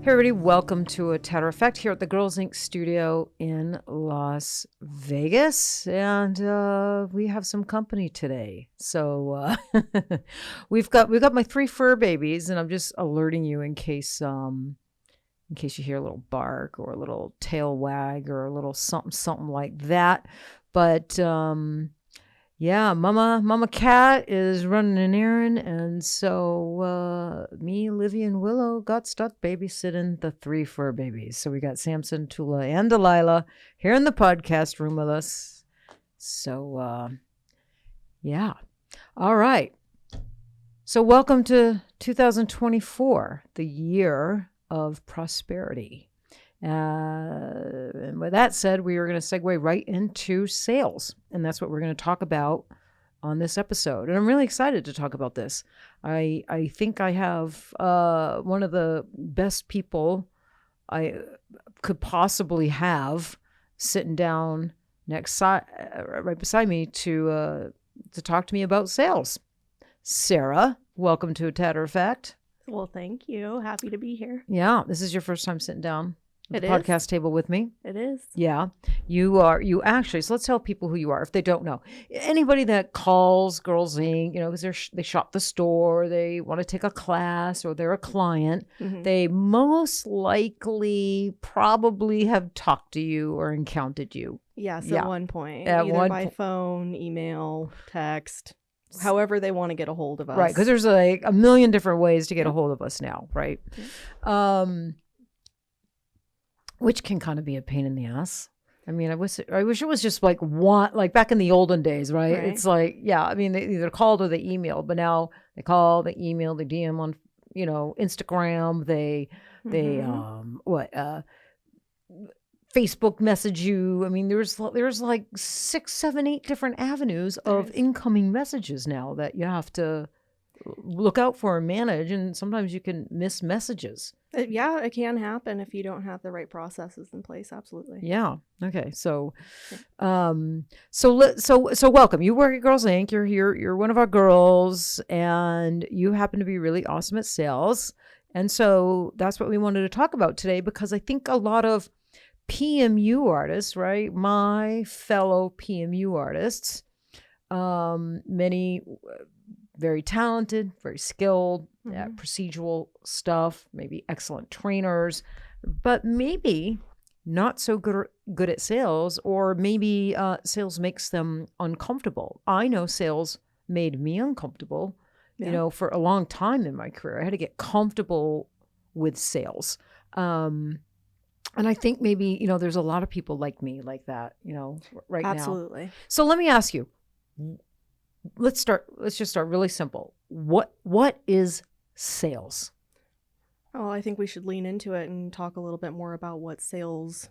Hey everybody, welcome to a Tatter-a-fact here at the Girlz Ink studio in Las Vegas. And we have some company today. So we've got my 3 fur babies, and I'm just alerting you in case you hear a little bark or a little tail wag or a little something like that. But yeah, Mama Cat is running an errand, and so me, Livy, and Willow got stuck babysitting the 3 fur babies. So we got Samson, Tula, and Delilah here in the podcast room with us. So yeah, all right. So welcome to 2024, the year of prosperity. And with that said, we are going to segue right into sales. And that's what we're going to talk about on this episode. And I'm really excited to talk about this. I think I have one of the best people I could possibly have sitting down right beside me to talk to me about sales. Sarah, welcome to a Tatter-a-fact. Well, thank you. Happy to be here. Yeah, this is your first time sitting down at the podcast table with me. It is. Yeah, you actually, so let's tell people who you are if they don't know. Anybody that calls Girlz Ink, because they shop the store, they want to take a class, or they're a client, they most likely probably have talked to you or encountered you. Yes, at one point. Either by phone, email, text, however they want to get a hold of us. Right, because there's like a million different ways to get a hold of us now, right? Yeah. Which can kind of be a pain in the ass. I mean, I wish it was just like back in the olden days, right? It's like, yeah, I mean, they either called or they emailed, but now they call, they email, they DM on, Instagram, they Facebook message you. I mean, there's like 6, 7, 8 different avenues of incoming messages now that you have to look out for and manage, and sometimes you can miss messages. Yeah, it can happen if you don't have the right processes in place. Absolutely. Yeah. Okay. So welcome. You work at Girlz Ink. You're here. You're one of our girls, and you happen to be really awesome at sales. And so that's what we wanted to talk about today, because I think a lot of PMU artists, right? My fellow PMU artists, many very talented, very skilled at procedural stuff, maybe excellent trainers, but maybe not so good at sales, or maybe sales makes them uncomfortable. I know sales made me uncomfortable, for a long time in my career. I had to get comfortable with sales. And I think maybe, there's a lot of people like me like that, right now. Absolutely. So let me ask you, let's just start really simple. What is sales? Well, I think we should lean into it and talk a little bit more about what sales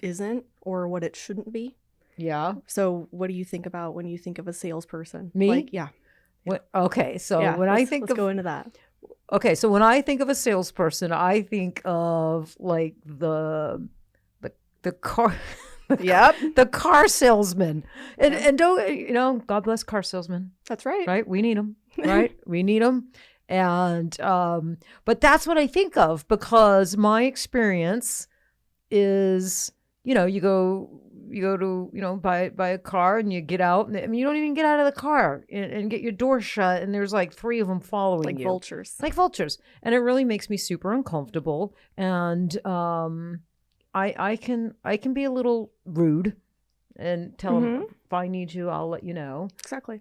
isn't, or what it shouldn't be. Yeah. So what do you think about when you think of a salesperson? Me? Yeah. Okay. So let's go into that. Okay. So when I think of a salesperson, I think of like the car. The car salesman. And don't, God bless car salesmen. That's right. Right? We need them. Right? We need them. And but that's what I think of, because my experience is, you go to buy a car, and you get out, and I mean, you don't even get out of the car and get your door shut, and there's like 3 of them following you. Like vultures. And it really makes me super uncomfortable. And I can be a little rude and tell them, if I need you, I'll let you know. Exactly.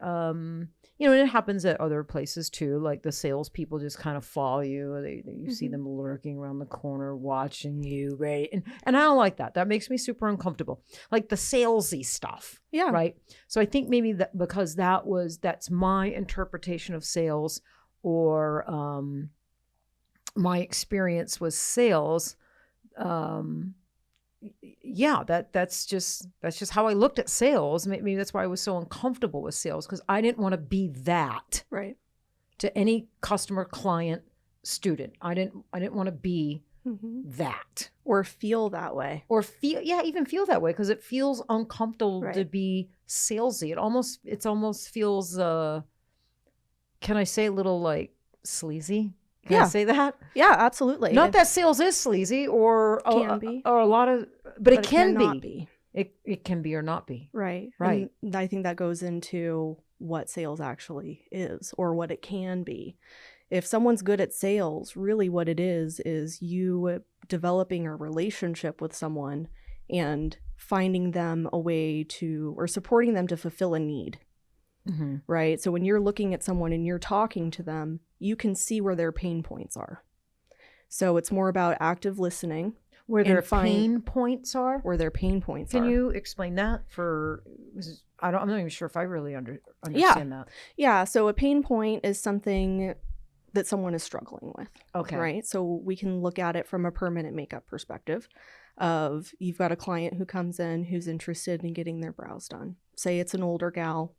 And it happens at other places too. Like the salespeople just kind of follow you. You see them lurking around the corner, watching you, right? And I don't like that. That makes me super uncomfortable. Like the salesy stuff. Yeah. Right. So I think maybe that because that's my interpretation of sales, or my experience with sales. That's just how I looked at sales. Maybe that's why I was so uncomfortable with sales, because I didn't want to be that right to any customer, client, student. I didn't want to be that, or feel that way, even feel that way, because it feels uncomfortable to be salesy. It almost feels can I say a little like sleazy? Can I say that? Yeah, absolutely. Not that sales is sleazy or Can be. or a lot of, but it can be. It can be or not be. Right. Right. And I think that goes into what sales actually is or what it can be. If someone's good at sales, really what it is you developing a relationship with someone and finding them a way to, or supporting them to fulfill a need. Mm-hmm. Right? So when you're looking at someone and you're talking to them, you can see where their pain points are. So it's more about active listening. Where their pain points are? Where their pain points are. Can you explain that I'm not even sure if I really understand that. Yeah. So a pain point is something that someone is struggling with. Okay. Right? So we can look at it from a permanent makeup perspective of you've got a client who comes in who's interested in getting their brows done. Say it's an older gal,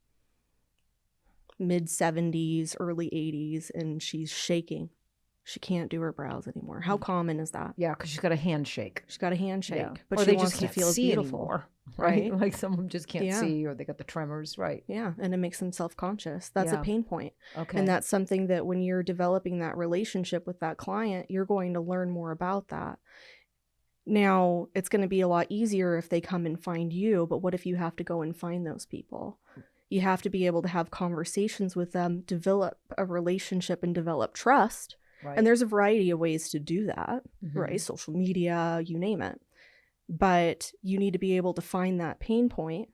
mid 70s, early 80s, and she's shaking. She can't do her brows anymore. How common is that? Yeah, because she's got a handshake. She's got a handshake, yeah. but or she they wants just to can't feel see beautiful anymore, right? Like someone just can't see, or they got the tremors, right? Yeah, and it makes them self-conscious. That's a pain point. Okay, and that's something that when you're developing that relationship with that client, you're going to learn more about that. Now, it's going to be a lot easier if they come and find you, but what if you have to go and find those people? You have to be able to have conversations with them, develop a relationship, and develop trust. Right. And there's a variety of ways to do that, right? Social media, you name it. But you need to be able to find that pain point,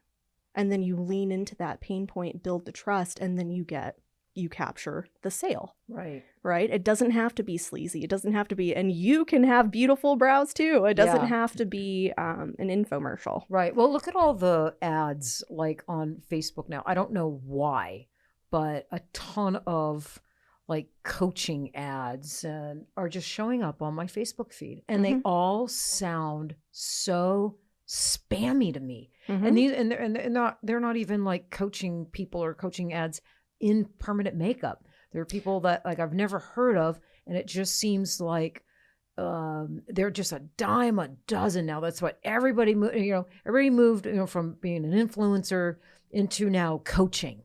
and then you lean into that pain point, build the trust, and then you capture the sale. Right. Right? It doesn't have to be sleazy. It doesn't have to be, and you can have beautiful brows too. It doesn't have to be an infomercial. Right. Well, look at all the ads like on Facebook now. I don't know why, but a ton of like coaching ads are just showing up on my Facebook feed, and they all sound so spammy to me. And they're not even like coaching people or coaching ads in permanent makeup. There are people that like I've never heard of, and it just seems like they're just a dime a dozen now. That's what everybody moved from being an influencer into now coaching,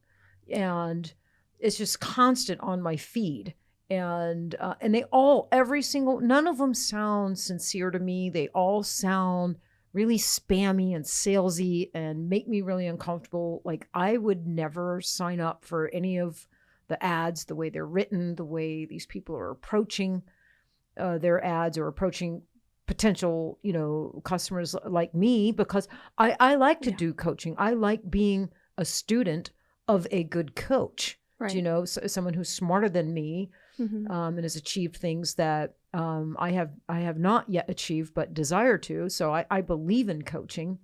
and it's just constant on my feed. And they all, none of them sound sincere to me. They all sound really spammy and salesy and make me really uncomfortable. Like I would never sign up for any of the ads, the way they're written, the way these people are approaching their ads or approaching potential, customers like me, because I like to do coaching. I like being a student of a good coach. Right. Someone who's smarter than me and has achieved things that I have not yet achieved but desire to. So I believe in coaching.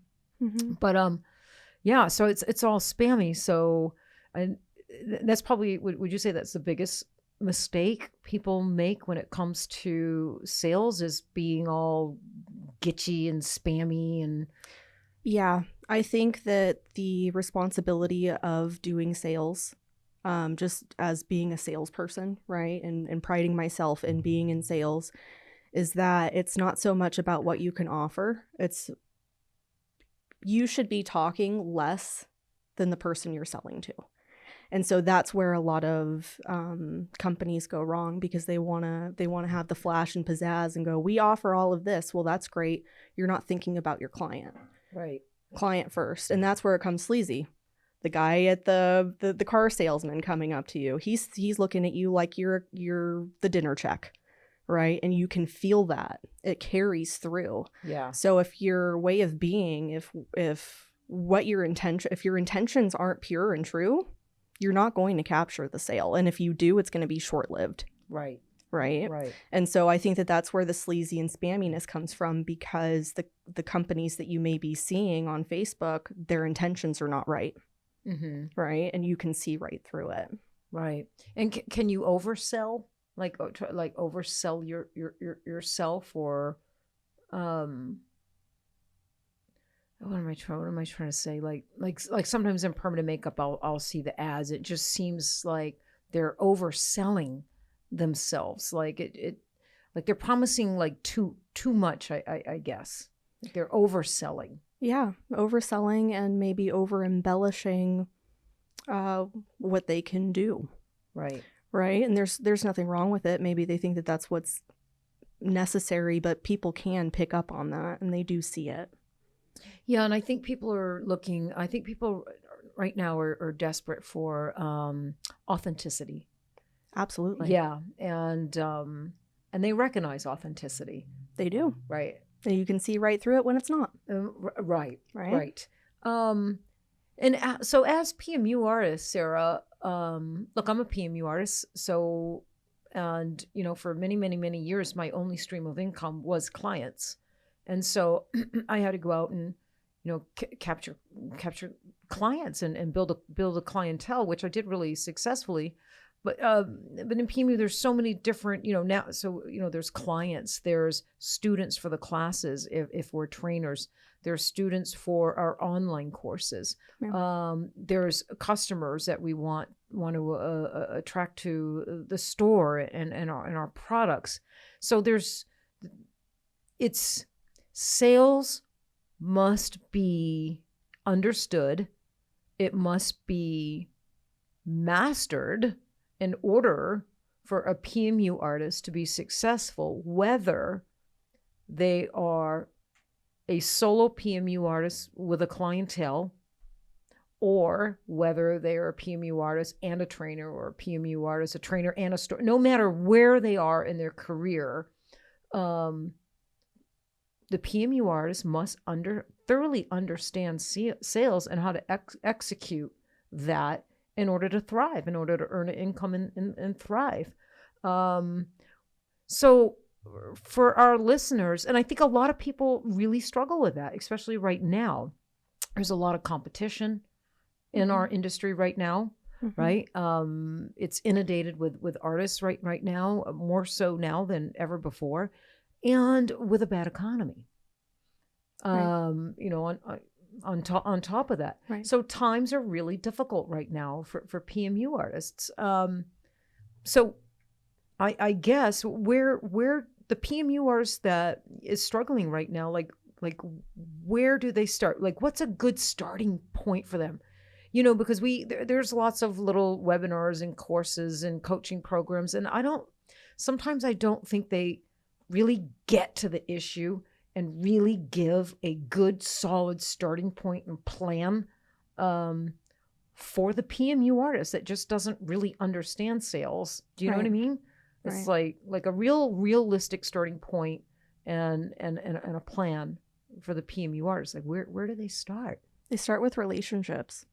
But so it's all spammy. So that's probably, would you say that's the biggest mistake people make when it comes to sales, is being all gitchy and spammy? And yeah, I think that the responsibility of doing sales, just as being a salesperson, right, and priding myself in being in sales, is that it's not so much about what you can offer. It's you should be talking less than the person you're selling to. And so that's where a lot of companies go wrong, because they want to have the flash and pizzazz and go, we offer all of this. Well, that's great. You're not thinking about your client. Right. Client first. And that's where it comes sleazy. The guy at the car salesman coming up to you, he's looking at you like you're the dinner check, right? And you can feel that. It carries through. Yeah. So if your way of being, if your intentions aren't pure and true, you're not going to capture the sale. And if you do, it's going to be short-lived. Right. Right. Right. And so I think that that's where the sleazy and spamminess comes from, because the companies that you may be seeing on Facebook, their intentions are not right. Right. And you can see right through it. Right. And can you oversell, like oversell yourself, or what am I trying to say? Like sometimes in permanent makeup, I'll see the ads. It just seems like they're overselling themselves. Like like they're promising like too much. I guess like they're overselling. Yeah, overselling and maybe over embellishing what they can do. Right. Right. And there's nothing wrong with it. Maybe they think that that's what's necessary, but people can pick up on that and they do see it. Yeah, and I think people right now are desperate for authenticity. Absolutely. Yeah, and they recognize authenticity. They do. Right. And you can see right through it when it's not. Right. Right. So as PMU artists, Sarah, look, I'm a PMU artist, so, and, for many, many, many years, my only stream of income was clients. And so I had to go out and, capture clients and build a clientele, which I did really successfully. But in PMU, there's so many different, now, so, there's clients, there's students for the classes if we're trainers, there's students for our online courses. Yeah. There's customers that we want to attract to the store and our products. So sales must be understood. It must be mastered in order for a PMU artist to be successful, whether they are a solo PMU artist with a clientele, or whether they are a PMU artist and a trainer, or a PMU artist, a trainer and a store. No matter where they are in their career, the PMU artist must thoroughly understand sales and how to execute that in order to thrive, in order to earn an income and thrive. So for our listeners, and I think a lot of people really struggle with that, especially right now. There's a lot of competition in our industry right now, right? It's inundated with artists right now, more so now than ever before, and with a bad economy. Right. On top of that. Right. So times are really difficult right now for PMU artists. So I guess where the PMU artist that is struggling right now, like where do they start? Like, what's a good starting point for them? Because there's lots of little webinars and courses and coaching programs, and sometimes I don't think they really get to the issue and really give a good, solid starting point and plan for the PMU artist that just doesn't really understand sales. Do you know what I mean? Right. It's like a realistic starting point and a plan for the PMU artist. Like, where do they start? They start with relationships.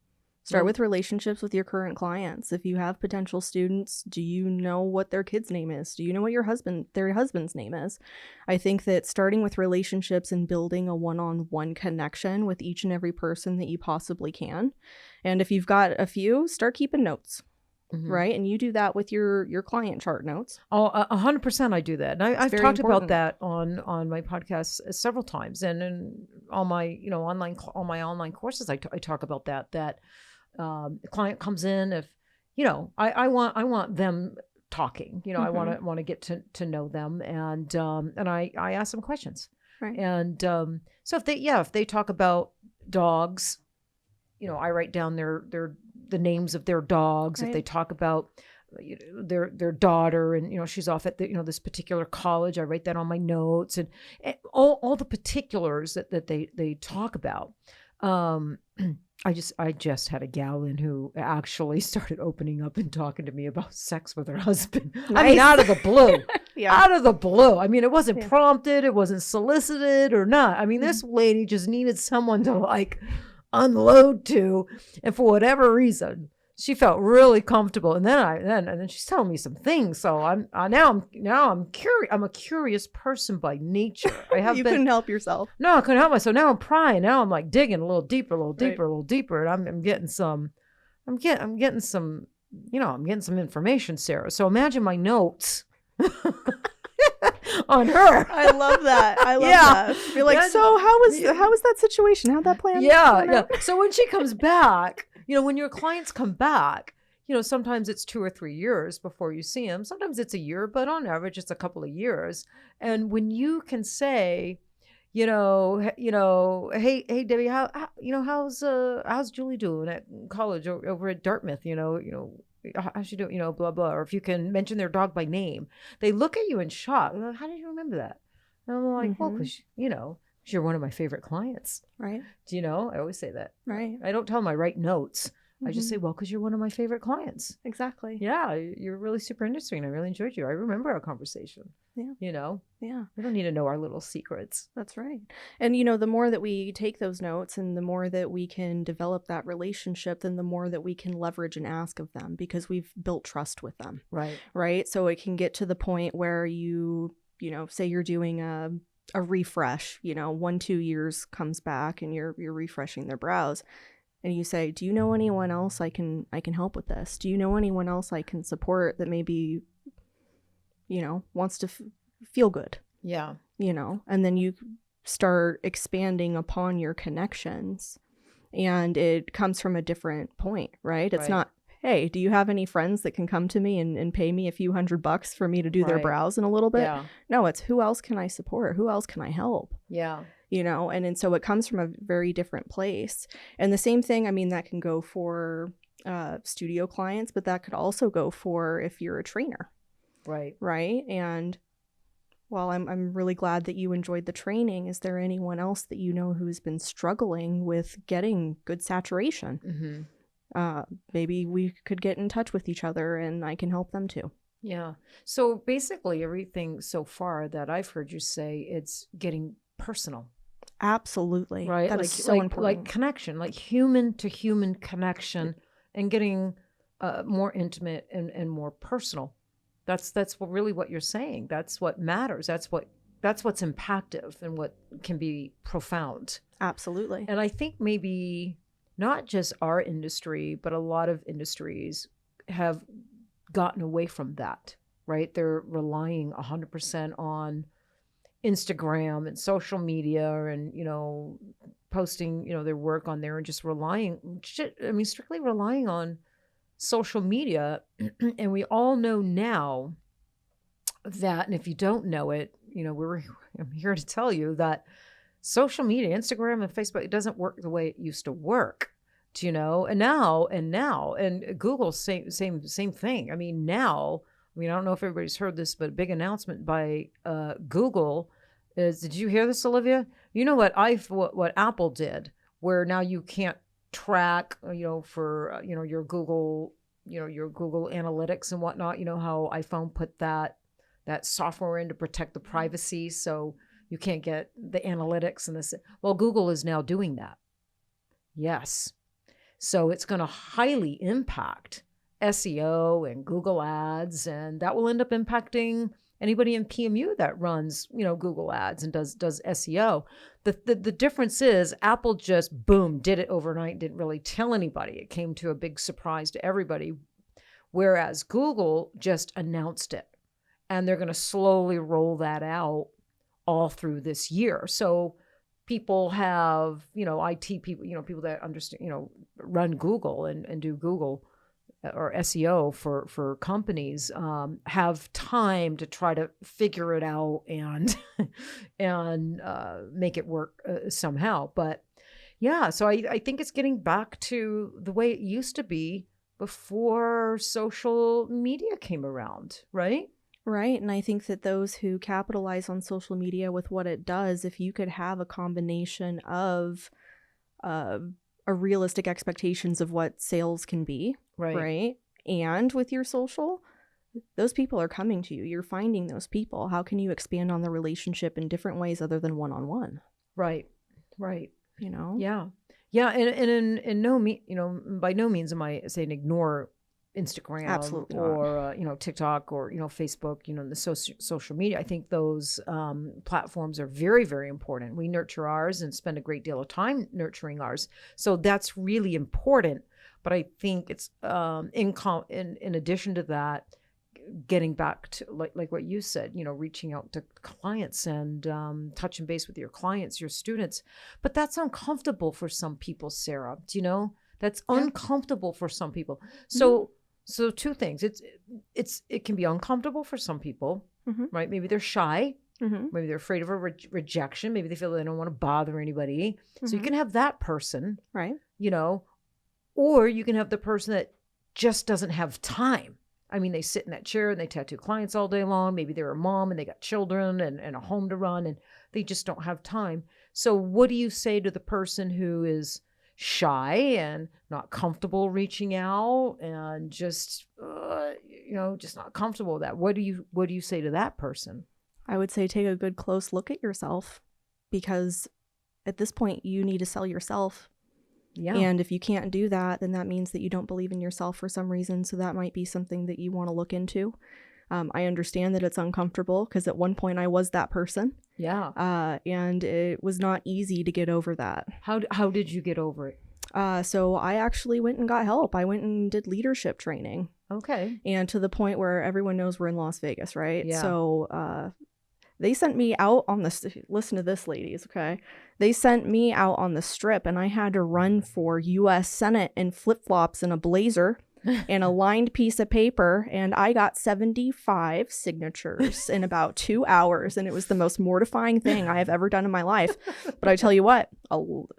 Start with relationships with your current clients. If you have potential students, do you know what their kid's name is? Do you know what their husband's name is? I think that starting with relationships and building a one-on-one connection with each and every person that you possibly can. And if you've got a few, start keeping notes. Right. And you do that with your client chart notes. Oh, 100% I do that. And I've talked about that on my podcast several times. And in all my, online courses, I talk about that the client comes in, if, I want them talking, I want to get to know them. And I ask them questions. Right. And so if they talk about dogs, I write down the names of their dogs. Right. If they talk about their daughter and, she's off at this particular college, I write that on my notes, and all the particulars that they talk about. I just had a gal in who actually started opening up and talking to me about sex with her husband. Nice. I mean, out of the blue. Yeah. Out of the blue. I mean, it wasn't prompted, it wasn't solicited or not. I mean, this lady just needed someone to unload to, and for whatever reason she felt really comfortable, and then she's telling me some things, so I'm curious. I'm a curious person by nature. Couldn't help yourself. No, I couldn't help myself. Now I'm prying. Now I'm digging a little deeper, and I'm getting some information, Sarah. So imagine my notes on her. I love that. That. You're like, so how was that situation? How'd that plan? Yeah. So when she comes back, when your clients come back, sometimes it's 2 or 3 years before you see them. Sometimes it's a year, but on average, it's a couple of years. And when you can say, hey, Debbie, how's Julie doing at college over at Dartmouth? how's she doing? You know, blah, blah. Or if you can mention their dog by name, they look at you in shock. How did you remember that? And I'm like, well, because, you know, you're one of my favorite clients. Right. Do you know? I always say that. Right. I don't tell them I write notes. I just say, well, because you're one of my favorite clients. Exactly. Yeah, you're really super interesting. I really enjoyed you. I remember our conversation. Yeah. You know? Yeah. We don't need to know our little secrets. That's right. And, you know, the more that we take those notes and the more that we can develop that relationship, then the more that we can leverage and ask of them because we've built trust with them. Right. Right. So it can get to the point where you know, say you're doing a refresh, you know, 1-2 years comes back and you're refreshing their brows. And you say, do you know anyone else I can help with this? Do you know anyone else I can support that maybe, you know, wants to feel good? Yeah. You know, and then you start expanding upon your connections and it comes from a different point, right? It's not, hey, do you have any friends that can come to me and pay me a few $100 for me to do their brows in a little bit? Yeah. No, it's who else can I support? Who else can I help? Yeah. You know, and so it comes from a very different place. And the same thing, I mean, that can go for studio clients, but that could also go for if you're a trainer. Right. Right. And while I'm really glad that you enjoyed the training, is there anyone else that you know who's been struggling with getting good saturation? Maybe we could get in touch with each other and I can help them too. Yeah. So basically everything so far that I've heard you say, it's getting personal. Absolutely. Right. That is so important. Like connection, like human to human connection and getting more intimate and more personal. That's really what you're saying. That's what matters. That's what's impactful and what can be profound. Absolutely. And I think maybe not just our industry, but a lot of industries have gotten away from that, right? They're relying 100% on Instagram and social media and, you know, posting, you know, their work on there and just strictly relying on social media. And we all know now that, and if you don't know it, you know, I'm here to tell you that social media, Instagram and Facebook, it doesn't work the way it used to work. Do you know? And Google, same thing. I mean, now, I don't know if everybody's heard this, but a big announcement by Google is, did you hear this, Olivia? You know what Apple did, where now you can't track, you know, for, you know, your Google analytics and whatnot. You know how iPhone put that software in to protect the privacy, so you can't get the analytics and this. Well, Google is now doing that. Yes. So it's going to highly impact SEO and Google ads, and that will end up impacting anybody in PMU that runs, you know, Google ads and does SEO. The difference is Apple just, boom, did it overnight, didn't really tell anybody. It came to a big surprise to everybody, whereas Google just announced it. And they're going to slowly roll that out all through this year. So people have, you know, IT people, you know, people that understand, you know, run Google and do Google or SEO for companies, have time to try to figure it out and make it work somehow. But yeah, so I think it's getting back to the way it used to be before social media came around, right? Right. And I think that those who capitalize on social media with what it does, if you could have a combination of a realistic expectations of what sales can be, right? And with your social, those people are coming to you. You're finding those people. How can you expand on the relationship in different ways other than one-on-one? Right. You know? Yeah. And by no means am I saying ignore Instagram. Absolutely not. Or you know, TikTok or, you know, Facebook, you know, the social media. I think those platforms are very, very important. We nurture ours and spend a great deal of time nurturing ours, so that's really important. But I think it's in addition to that, getting back to like what you said, you know, reaching out to clients and touching base with your clients, your students. But that's uncomfortable for some people, Sarah. Do you know? That's uncomfortable for some people. So two things. It can be uncomfortable for some people, right? Maybe they're shy. Maybe they're afraid of a rejection. Maybe they feel they don't want to bother anybody. So you can have that person, right? You know, or you can have the person that just doesn't have time. I mean, they sit in that chair and they tattoo clients all day long. Maybe they're a mom and they got children and a home to run, and they just don't have time. So what do you say to the person who is shy and not comfortable reaching out and just, just not comfortable with that? What do you say to that person? I would say take a good close look at yourself, because at this point you need to sell yourself. Yeah. And if you can't do that, then that means that you don't believe in yourself for some reason. So that might be something that you want to look into. I understand that it's uncomfortable, because at one point I was that person. Yeah. And it was not easy to get over that. How did you get over it? So I actually went and got help. I went and did leadership training. Okay. And to the point where everyone knows we're in Las Vegas, right? Yeah. So they sent me out on the, listen to this, ladies, okay? They sent me out on the strip, and I had to run for U.S. Senate in flip-flops and a blazer and a lined piece of paper, and I got 75 signatures in about 2 hours, and it was the most mortifying thing I have ever done in my life. But I tell you what,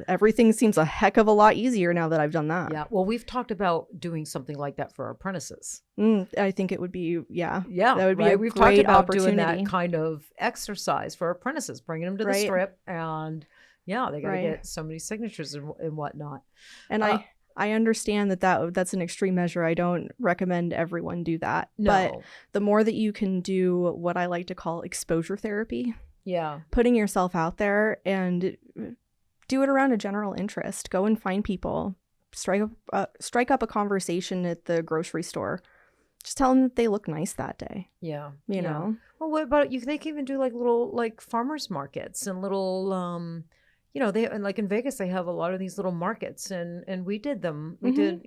everything seems a heck of a lot easier now that I've done that. Yeah, well, we've talked about doing something like that for our apprentices. I think it would be, that would be right? a We've great talked about opportunity. Doing that kind of exercise for our apprentices, bringing them to the strip, and they got to get so many signatures and whatnot. And I understand that's an extreme measure. I don't recommend everyone do that. No. But the more that you can do what I like to call exposure therapy, putting yourself out there and do it around a general interest. Go and find people, strike up a conversation at the grocery store. Just tell them that they look nice that day. Yeah. You know? Well, what about you? They can even do like little farmers markets and little, they, like in Vegas, they have a lot of these little markets, and we did them. We did,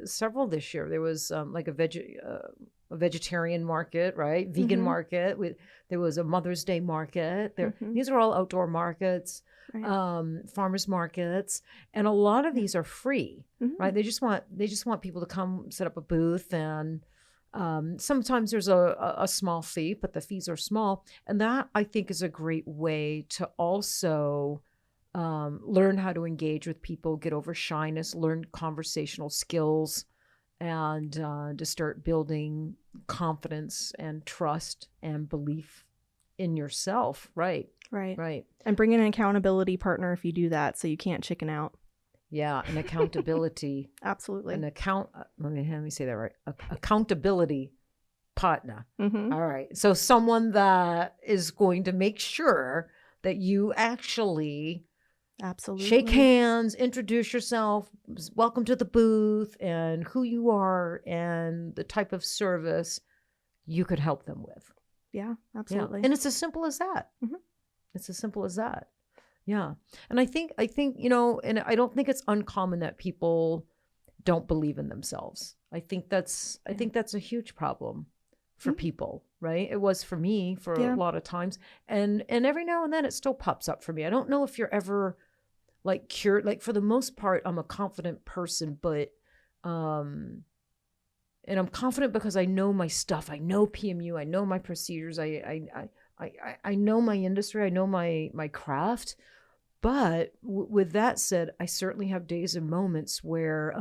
several this year. There was like a vegetarian market, right? Vegan market. There was a Mother's Day market. These are all outdoor markets, farmers markets, and a lot of these are free, right? They just want people to come set up a booth, and sometimes there's a small fee, but the fees are small, and that I think is a great way to also learn how to engage with people, get over shyness, learn conversational skills, and to start building confidence and trust and belief in yourself. Right. And bring in an accountability partner if you do that, so you can't chicken out. Yeah, an accountability. Absolutely. Let me say that right. Accountability partner. All right. So someone that is going to make sure that you actually shake hands, introduce yourself, welcome to the booth, and who you are and the type of service you could help them with. Yeah, absolutely. Yeah. And it's as simple as that. It's as simple as that. Yeah. And I think, and I don't think it's uncommon that people don't believe in themselves. I think that's a huge problem for people, right? It was for me for a lot of times. And every now and then it still pops up for me. I don't know if you're ever cured. Like, for the most part, I'm a confident person, but and I'm confident because I know my stuff. I know PMU. I know my procedures. I know my industry. I know my craft. But with that said, I certainly have days and moments where,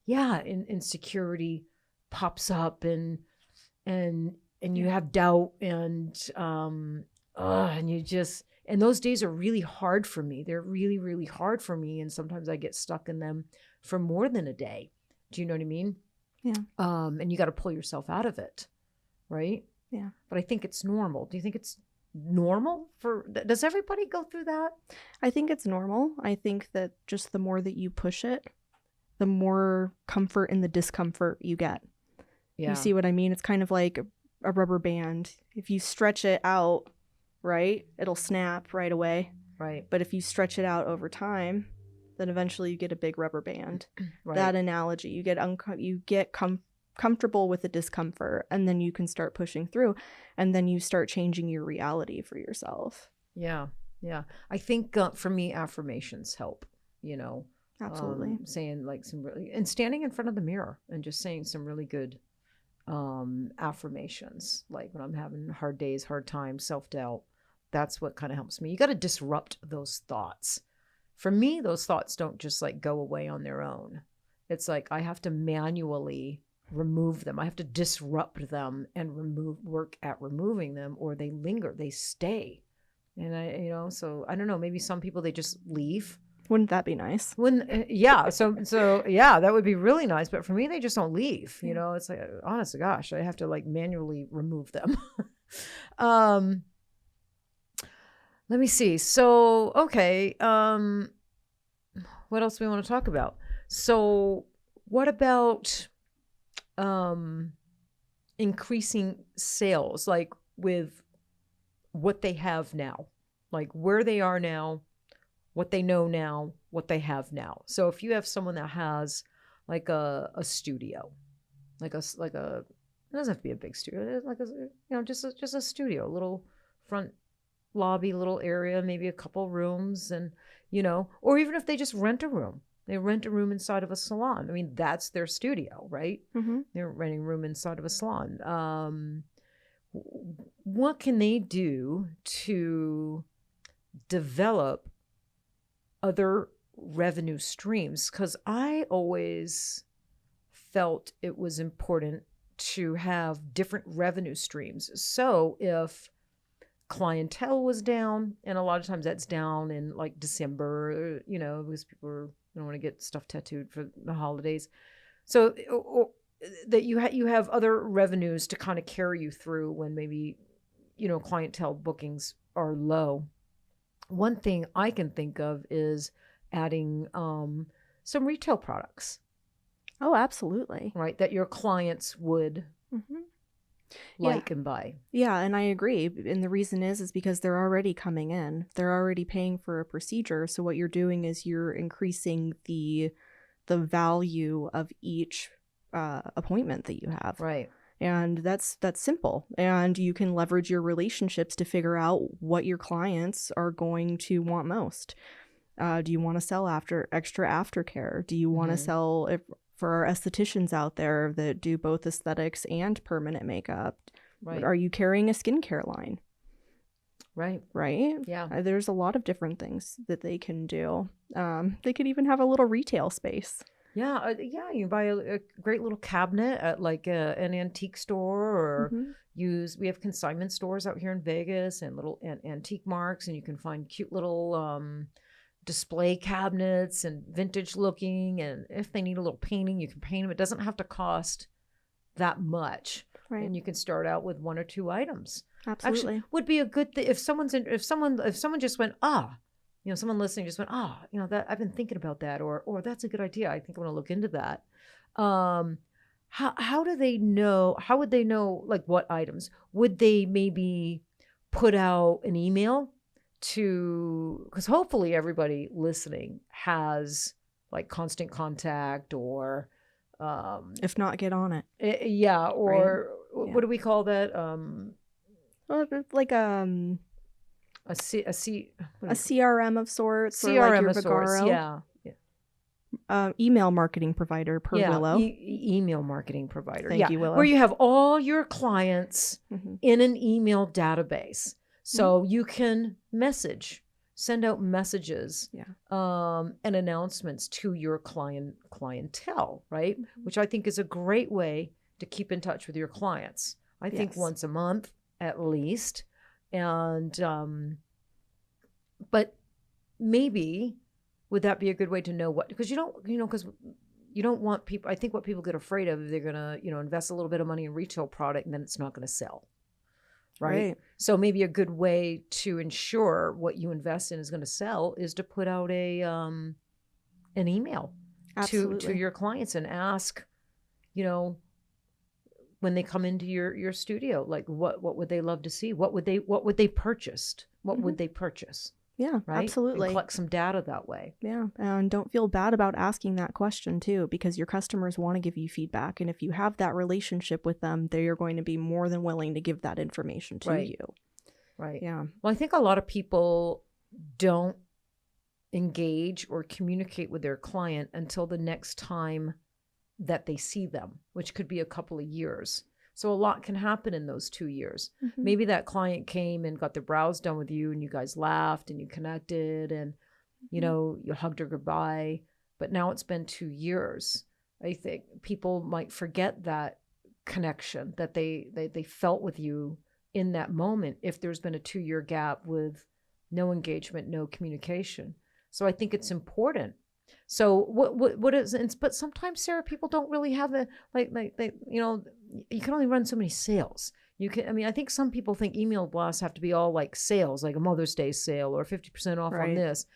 insecurity pops up, and you have doubt, and you just, and those days are really hard for me. They're really, really hard for me. And sometimes I get stuck in them for more than a day. Do you know what I mean? Yeah. And you got to pull yourself out of it. Right. Yeah. But I think it's normal. Do you think it's normal does everybody go through that? I think it's normal. I think that just the more that you push it, the more comfort in the discomfort you get. Yeah. You see what I mean? It's kind of like a rubber band. If you stretch it out, right, it'll snap right away. Right. But if you stretch it out over time, then eventually you get a big rubber band. Right. That analogy, you get comfortable with the discomfort, and then you can start pushing through, and then you start changing your reality for yourself. Yeah. I think for me, affirmations help. Absolutely. Saying and standing in front of the mirror and just saying some really good affirmations, like when I'm having hard days, hard times, self-doubt. That's what kind of helps me. You got to disrupt those thoughts. For me, those thoughts don't just go away on their own. it's like I have to manually remove them. I have to disrupt them and work at removing them, or they linger, they stay. And so I don't know, maybe some people, they just leave. Wouldn't that be nice? Yeah. So yeah, that would be really nice. But for me, they just don't leave. It's like, honest to gosh, I have to like manually remove them. Let me see. So, okay. What else do we want to talk about? So what about increasing sales, like with what they have now, like where they are now, what they know now, what they have now. So if you have someone that has like a studio, like a it doesn't have to be a big studio, like just a studio, a little front lobby, little area, maybe a couple rooms, and or even if they just rent a room. They rent a room inside of a salon. I mean, that's their studio, right? Mm-hmm. They're renting a room inside of a salon. What can they do to develop other revenue streams? Because I always felt it was important to have different revenue streams. So if clientele was down, and a lot of times that's down in like December, because people don't want to get stuff tattooed for the holidays. So that you have other revenues to kind of carry you through when maybe, clientele bookings are low. One thing I can think of is adding some retail products. Oh, absolutely. Right, that your clients would like and buy. Yeah, and I agree. And the reason is because they're already coming in. They're already paying for a procedure. So what you're doing is you're increasing the value of each appointment that you have. Right. And that's simple. And you can leverage your relationships to figure out what your clients are going to want most. Do you want to sell extra aftercare? Do you want to sell for our estheticians out there that do both aesthetics and permanent makeup? Right. Are you carrying a skincare line? Right. Yeah. There's a lot of different things that they can do. They could even have a little retail space. Yeah. You can buy a great little cabinet at like an antique store, or we have consignment stores out here in Vegas and little antique marks, and you can find cute little display cabinets and vintage looking, and if they need a little painting, you can paint them. It doesn't have to cost that much. Right. And you can start out with 1 or 2 items. Absolutely. Actually, would be a good thing if someone just went, someone listening just went, that I've been thinking about that, or that's a good idea. I think I'm going to look into that. How do they know? How would they know, like, what items? Would they maybe put out an email because hopefully everybody listening has like Constant Contact, or if not, get on it. What do we call that? Like a CRM of sorts. CRM of sorts. Yeah. Email marketing provider per Willow. Email marketing provider. Thank you, Willow. Where you have all your clients in an email database. So you can send out messages and announcements to your clientele, right? Which I think is a great way to keep in touch with your clients. I think once a month at least. And, but maybe would that be a good way to know because you don't want people, I think what people get afraid of, they're going to, invest a little bit of money in retail product and then it's not going to sell. Right. So maybe a good way to ensure what you invest in is going to sell is to put out an email to your clients and ask, when they come into your studio, like what would they love to see? What would they purchase? What would they purchase? Yeah, right? Absolutely. And collect some data that way. Yeah. And don't feel bad about asking that question too, because your customers want to give you feedback. And if you have that relationship with them, they are going to be more than willing to give that information to you. Right. Yeah. Well, I think a lot of people don't engage or communicate with their client until the next time that they see them, which could be a couple of years. So a lot can happen in those 2 years. Maybe that client came and got their brows done with you and you guys laughed and you connected and, you hugged her goodbye. But now it's been 2 years. I think people might forget that connection that they felt with you in that moment if there's been a 2-year gap with no engagement, no communication. So I think it's important. So what is, but sometimes, Sarah, people don't really have a, you can only run so many sales. I think some people think email blasts have to be all like sales, like a Mother's Day sale or 50% off on this.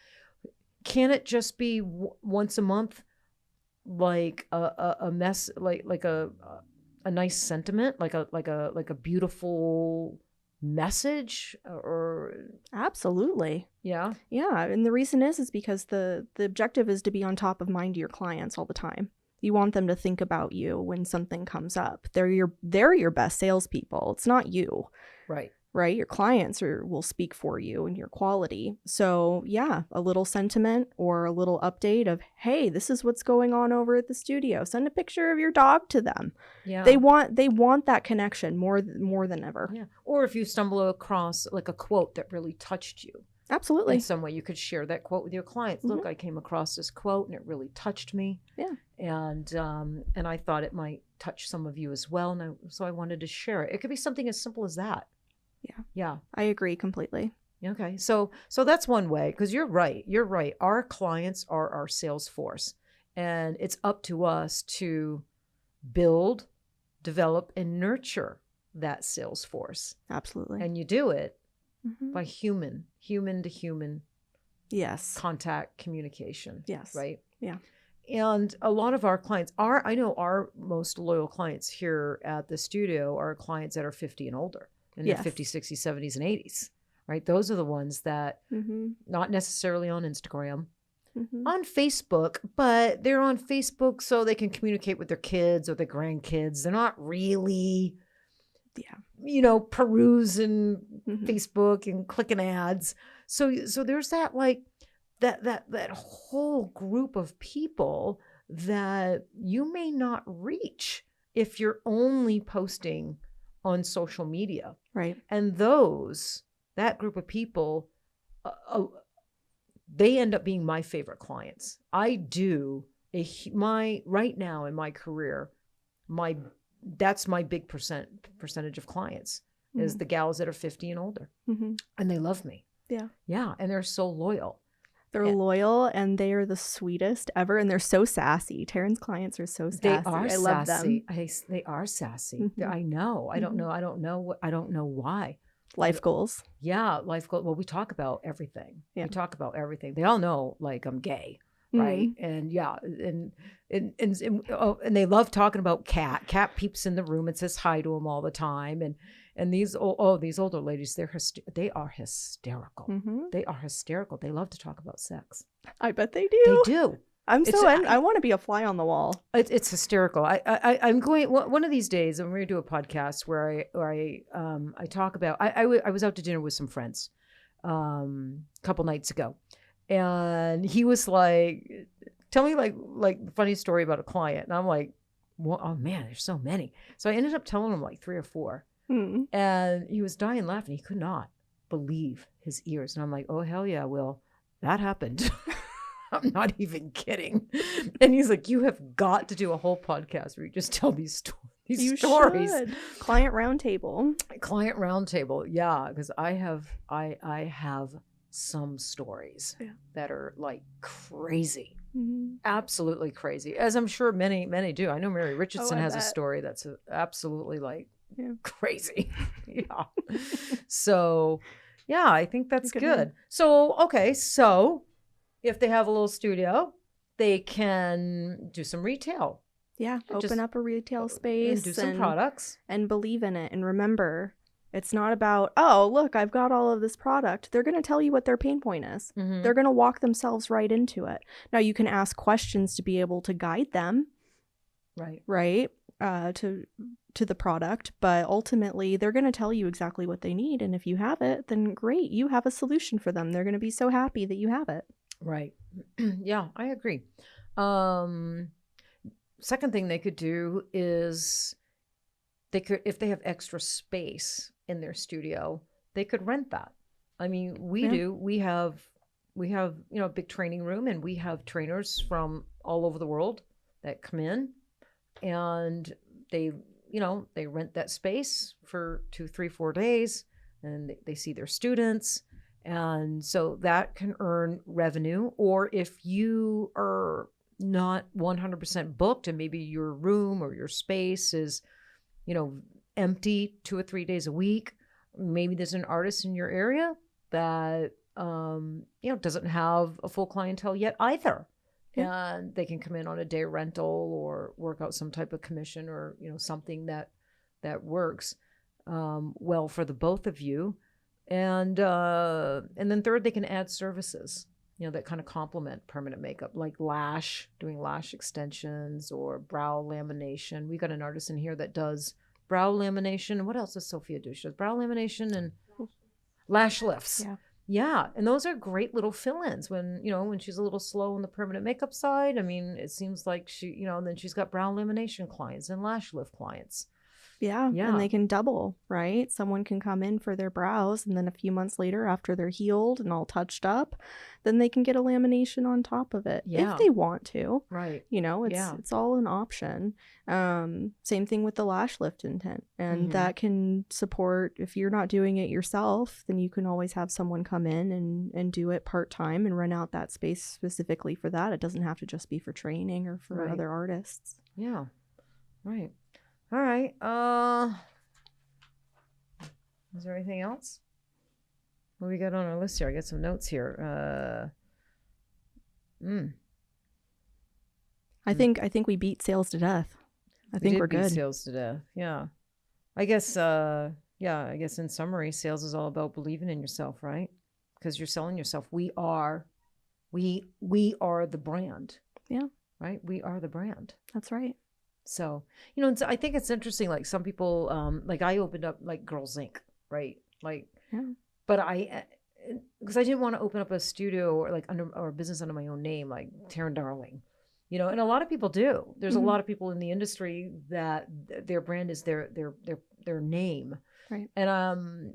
Can it just be once a month, like a mess, like a nice sentiment, like a beautiful message? Or absolutely. Yeah. And the reason is because the objective is to be on top of mind of your clients all the time. You want them to think about you when something comes up. They're your best salespeople. It's not you. Right? Your clients will speak for you and your quality. So yeah, a little sentiment or a little update of, hey, this is what's going on over at the studio. Send a picture of your dog to them. Yeah. They want that connection more than ever. Yeah. Or if you stumble across like a quote that really touched you. Absolutely. In some way, you could share that quote with your clients. Look, I came across this quote and it really touched me. Yeah. And I thought it might touch some of you as well. So I wanted to share it. It could be something as simple as that. Yeah. I agree completely. Okay. So that's one way, because you're right. Our clients are our sales force, and it's up to us to build, develop, and nurture that sales force. Absolutely. And you do it by human to human contact communication. Yes. Right? Yeah. And a lot of our clients I know our most loyal clients here at the studio are clients that are 50 and older. In their 50s, 60s, 70s, and 80s, right? Those are the ones that not necessarily on Instagram, on Facebook, but they're on Facebook so they can communicate with their kids or their grandkids. They're not really, perusing Facebook and clicking ads. So there's that that whole group of people that you may not reach if you're only posting on social media. Right. And that group of people, they end up being my favorite clients. I do right now in my career, that's my big percentage of clients is the gals that are 50 and older. And they love me. Yeah. Yeah. And they're so loyal. They're loyal, and they are the sweetest ever, and they're so sassy. Teryn's clients are so sassy. They are I love them. They are sassy. I know. I don't know why. Life goals. Yeah, life goals. Well, we talk about everything. Yeah. We talk about everything. They all know, like, I'm gay, right? And and they love talking about Cat. Cat peeps in the room and says hi to him all the time, and these older ladies, they are hysterical. They are hysterical. They love to talk about sex. I bet they do. They do. I want to be a fly on the wall. It's hysterical. I'm going one of these days. I'm going to do a podcast where I talk about. I was out to dinner with some friends, a couple nights ago, and he was like, "Tell me like the funny story about a client," and I'm like, well, "Oh man, there's so many." So I ended up telling him like 3 or 4. And he was dying laughing. He could not believe his ears. And I'm like, oh, hell yeah, Will. That happened. I'm not even kidding. And he's like, you have got to do a whole podcast where you just tell these stories. Should. Client roundtable. Yeah, because I have some stories that are like crazy. Absolutely crazy, as I'm sure many do. I know Mary Richardson has a story that's absolutely like crazy. Yeah. So yeah, I think that's good. So okay, so if they have a little studio, they can do some retail. Yeah, open up a retail space and do some products and believe in it. And remember, it's not about, oh, look, I've got all of this product. They're going to tell you what their pain point is. They're going to walk themselves right into it. Now, you can ask questions to be able to guide them. Right. To the product, but ultimately they're going to tell you exactly what they need. And if you have it, then great. You have a solution for them. They're going to be so happy that you have it. Right. Yeah, I agree. Second thing they could do is if they have extra space in their studio, they could rent that. I mean, we have a big training room, and we have trainers from all over the world that come in and they, they rent that space for 2, 3, 4 days, and they see their students. And so that can earn revenue. Or if you are not 100% booked and maybe your room or your space is, empty 2 or 3 days a week, maybe there's an artist in your area that, doesn't have a full clientele yet either. Yeah. And they can come in on a day rental or work out some type of commission or, something that works well for the both of you. And then third, they can add services, that kind of complement permanent makeup, like doing lash extensions or brow lamination. We got an artist in here that does brow lamination. And what else does Sophia do? She does brow lamination and lash lifts. Yeah. Yeah. And those are great little fill-ins when she's a little slow on the permanent makeup side. I mean, it seems like she, then she's got brow lamination clients and lash lift clients. Yeah. And they can double, right? Someone can come in for their brows, and then a few months later, after they're healed and all touched up, then they can get a lamination on top of it if they want to. Right. It's all an option. Same thing with the lash lift intent. And that can support, if you're not doing it yourself, then you can always have someone come in and do it part-time and rent out that space specifically for that. It doesn't have to just be for training or for other artists. Yeah. Right. All right. Is there anything else? What we got on our list here? I got some notes here. I think we beat sales to death. I think we're good. Beat sales to death. Yeah. I guess in summary, sales is all about believing in yourself, right? Because you're selling yourself. We are the brand. Yeah. Right? We are the brand. That's right. So, I think it's interesting. Like some people, like I opened up like Girlz Ink, right? Like, but because I didn't want to open up a studio or a business under my own name, like Teryn Darling, and a lot of people do. There's a lot of people in the industry that their brand is their name. Right. And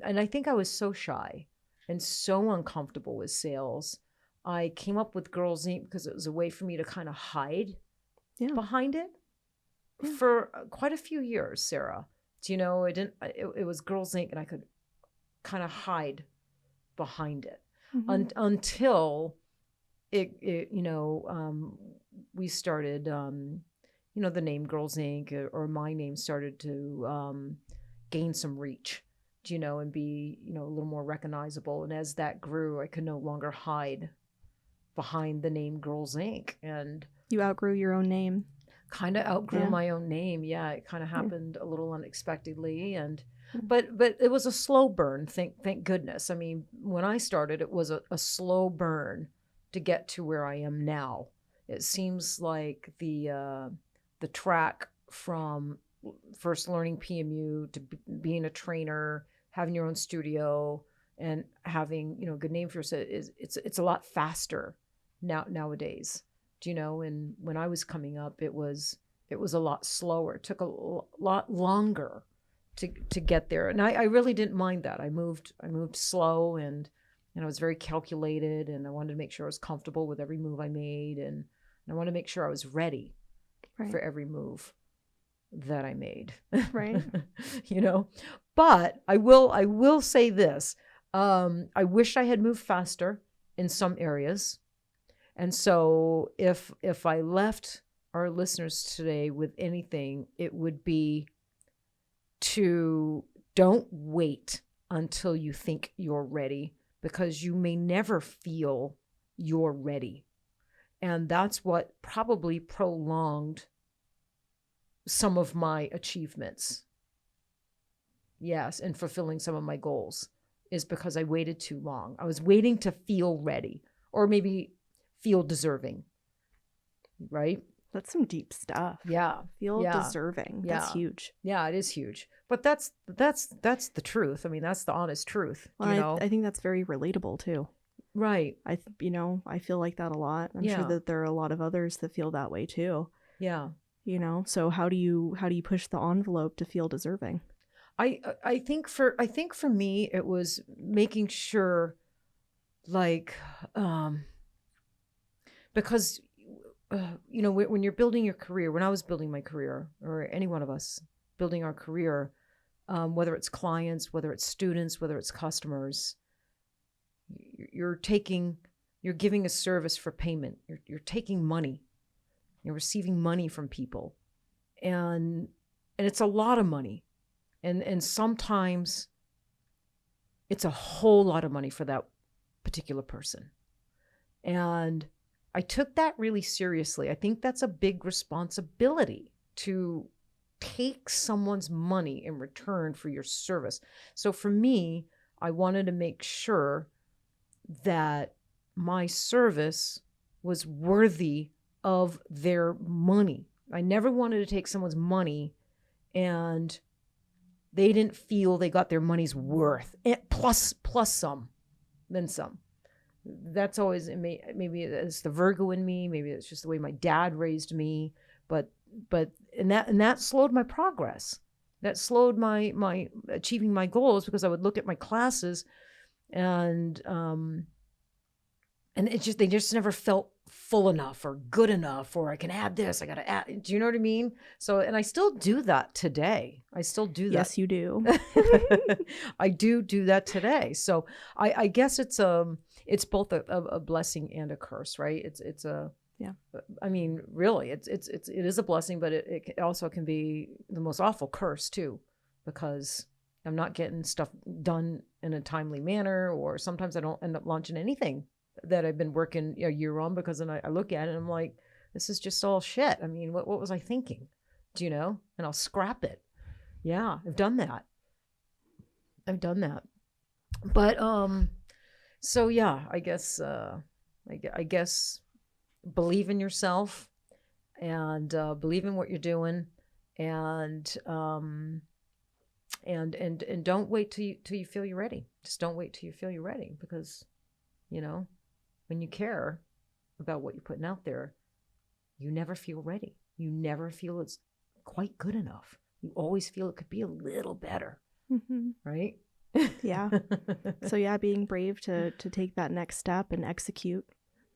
I think I was so shy and so uncomfortable with sales. I came up with Girlz Ink because it was a way for me to kind of hide behind it. Yeah. For quite a few years, Sarah. It was Girlz Ink, and I could kind of hide behind it until we started, the name Girlz Ink or my name started to gain some reach, and be, a little more recognizable. And as that grew, I could no longer hide behind the name Girlz Ink. And you outgrew your own name. Kind of outgrew my own name. Yeah, it kind of happened a little unexpectedly, but it was a slow burn. Thank goodness. I mean, when I started, it was a slow burn to get to where I am now. It seems like the track from first learning PMU to being a trainer, having your own studio, and having a good name for yourself it's a lot faster nowadays. And when I was coming up, it was a lot slower. It took a lot longer to get there. And I really didn't mind that. I moved slow, and I was very calculated, and I wanted to make sure I was comfortable with every move I made, and I wanted to make sure I was ready for every move that I made. Right. But I will say this. I wish I had moved faster in some areas. And so if I left our listeners today with anything, it would be to don't wait until you think you're ready, because you may never feel you're ready. And that's what probably prolonged some of my achievements. Yes, and fulfilling some of my goals is because I waited too long. I was waiting to feel ready, or maybe feel deserving, right? That's some deep stuff. Yeah. Feel deserving. That's huge. Yeah, it is huge. But that's the truth. I mean, that's the honest truth. Well, I think that's very relatable too. Right. I feel like that a lot. I'm sure that there are a lot of others that feel that way too. Yeah. So how do you push the envelope to feel deserving? I think for me, it was making sure, like, because when you're building your career, when I was building my career, or any one of us building our career, whether it's clients, whether it's students, whether it's customers, you're giving a service for payment. You're taking money. You're receiving money from people. And it's a lot of money. And sometimes it's a whole lot of money for that particular person. And I took that really seriously. I think that's a big responsibility to take someone's money in return for your service. So for me, I wanted to make sure that my service was worthy of their money. I never wanted to take someone's money and they didn't feel they got their money's worth, plus some, then some. That's always, maybe it's the Virgo in me, maybe it's just the way my dad raised me, but that slowed my progress. That slowed my achieving my goals, because I would look at my classes and they just never felt full enough or good enough, or I can add this, I got to add. Do you know what I mean? So, and I still do that today. I still do that. Yes, you do. I do that today. So I guess it's both a blessing and a curse, right? It's a, yeah. I mean, really, it is a blessing, but it also can be the most awful curse too, because I'm not getting stuff done in a timely manner, or sometimes I don't end up launching anything that I've been working a year on, because then I look at it and I'm like, this is just all shit. I mean, what was I thinking? Do you know? And I'll scrap it. Yeah, I've done that. But so yeah, I guess believe in yourself and believe in what you're doing, and don't wait till you feel you're ready. Just don't wait till you feel you're ready, because when you care about what you're putting out there, you never feel ready. You never feel it's quite good enough. You always feel it could be a little better. Mm-hmm. Right? Yeah. So yeah, being brave to take that next step and execute.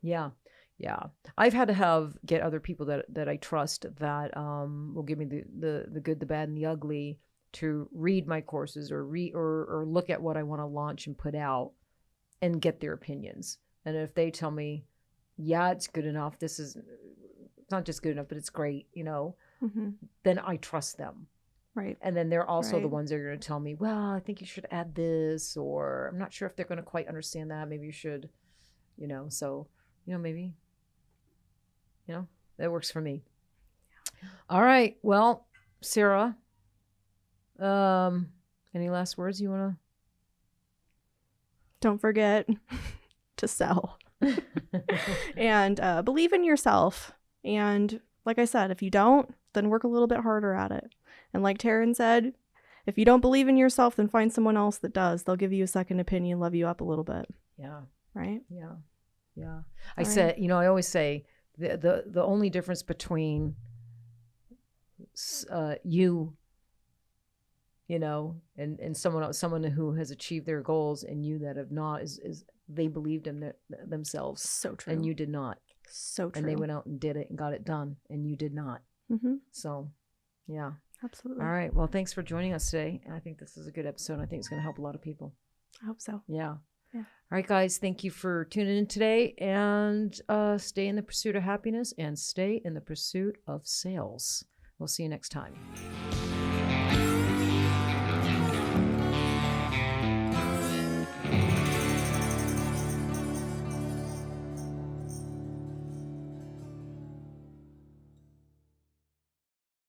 Yeah. Yeah. I've had to get other people that I trust that will give me the good, the bad, and the ugly to read my courses or look at what I want to launch and put out and get their opinions. And if they tell me, yeah, it's good enough, it's not just good enough, but it's great, mm-hmm. then I trust them. Right. And then they're also the ones that are going to tell me, well, I think you should add this, or I'm not sure if they're going to quite understand that. Maybe you should, so, maybe, that works for me. Yeah. All right. Well, Sarah, any last words you want to? Don't forget to sell and believe in yourself. And like I said, if you don't, then work a little bit harder at it. And like Teryn said, if you don't believe in yourself, then find someone else that does. They'll give you a second opinion, love you up a little bit. Yeah. Right? Yeah. Yeah. I said, I always say the only difference between you and someone who has achieved their goals and you that have not is they believed in themselves. So true. And you did not. So true. And they went out and did it and got it done, and you did not. Mm-hmm. So, yeah. Absolutely. All right. Well, thanks for joining us today. I think this is a good episode. I think it's going to help a lot of people. I hope so. Yeah. Yeah. All right, guys. Thank you for tuning in today, and stay in the pursuit of happiness and stay in the pursuit of sales. We'll see you next time.